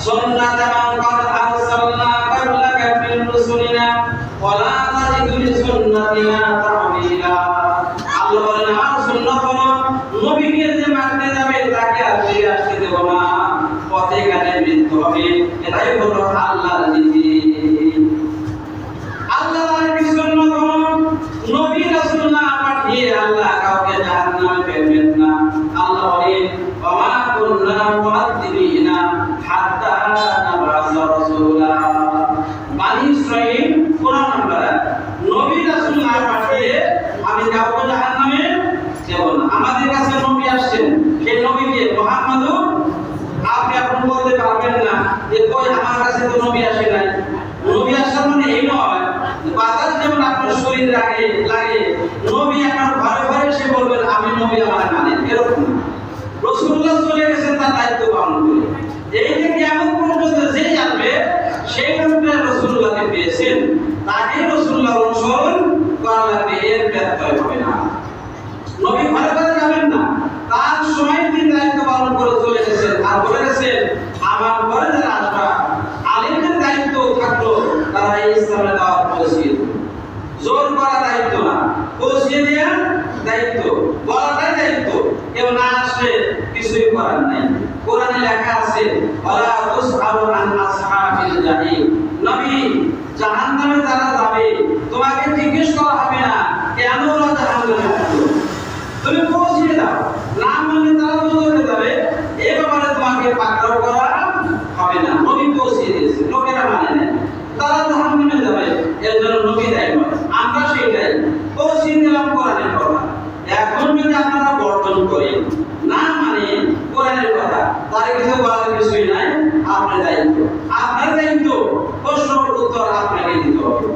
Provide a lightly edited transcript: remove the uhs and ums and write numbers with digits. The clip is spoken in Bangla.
سنة من قد أرسلنا قبلك من رسلنا ولا تجد لسنتنا تحويلا আল্লাহ বলেন আমার সুন্নাত হলো নবীকে যে মানতে যাবে তাকে আর ফিরে আসতে দেব না, পথে গেলে মৃত্যু হবে। এটাই হলো আল্লাহর নীতি। আল্লাহর সুন্নাত হলো নবী রাসূল না পাঠিয়ে আল্লাহ কাউকে জাহান্নামে ফেলবেন না। আল্লাহ বলেন ওয়া মা কুননা মুআদ্দিবিনা হাত্তা নাবআসা রাসূলা। বনি ইসরাঈল কোরআন নাম্বার নবী রাসূল না পাঠিয়ে আমি কাউকে জাহান্নামে দেব না। আমাদের কাছে নবী আসছেন, সেই নবীকে মুহাম্মদুর আপনি আপনি বলতে পারবেন না যে কই আমার কাছে তো নবী আসে নাই। নবী আসার মানে এই নয় বাতাস যেমন আপনার শরীর লাগে নবী আপনার ঘরে ঘরে এসে বলবেন আমি নবী আমার মানেন, এরকম রাসূলুল্লাহ চলে গেছেন তার দায়িত্ব পালন করে। এই যে কিয়ামত পর্যন্ত যে যাবে সেই রূপে রাসূলুল্লাহকে পেয়েছেন, তাকে রাসূলুল্লাহ অনুসরণ করা লাগবে, এর ব্যত্যয় হবে না। নবী ঘরে ঘরে যাবেন না, তার সময় তিনি দায়িত্ব পালন করে চলে গেছেন আর বলে গেছেন আমার পরে যারা আসবে আলেমদের দায়িত্ব থাকলো তারা এই ইসলামের দাওয়াত পৌঁছিয়ে দেবে। জোর করা দায়িত্ব না, পৌঁছিয়ে দেওয়ার দায়িত্ব, বলাটাই দায়িত্ব। কেউ না আসলে কিছুই করার নাই। কোরআনে লেখা আছে ওয়ালা তুসআলু আন আসহাবিল জাহিম, নবী জাহান্নামে যারা যাবে তোমাকে জিজ্ঞেস করা হবে না কেন ওরা জাহান্নামে যাবে, তুমি পৌঁছিয়ে দাও। না মানলে তারা দোজখে যাবে, এই ব্যাপারে তোমাকে পাকড়াও করা হবে না। নবী পৌঁছিয়ে দিয়েছে, লোকেরা মানে না, তারা জাহান্নামে যাবে, এর জন্য নবী দায়ী নয়, আমরা সেইটাই পৌঁছিয়ে দিলাম কোরআনের কথা। এখন যদি আপনারা বর্জন করেন না মানে কোরআনের কথা, তার কিছু বলার কিছুই নাই। আপনার দায়িত্ব প্রশ্নের উত্তর আপনাকে দিতে হবে।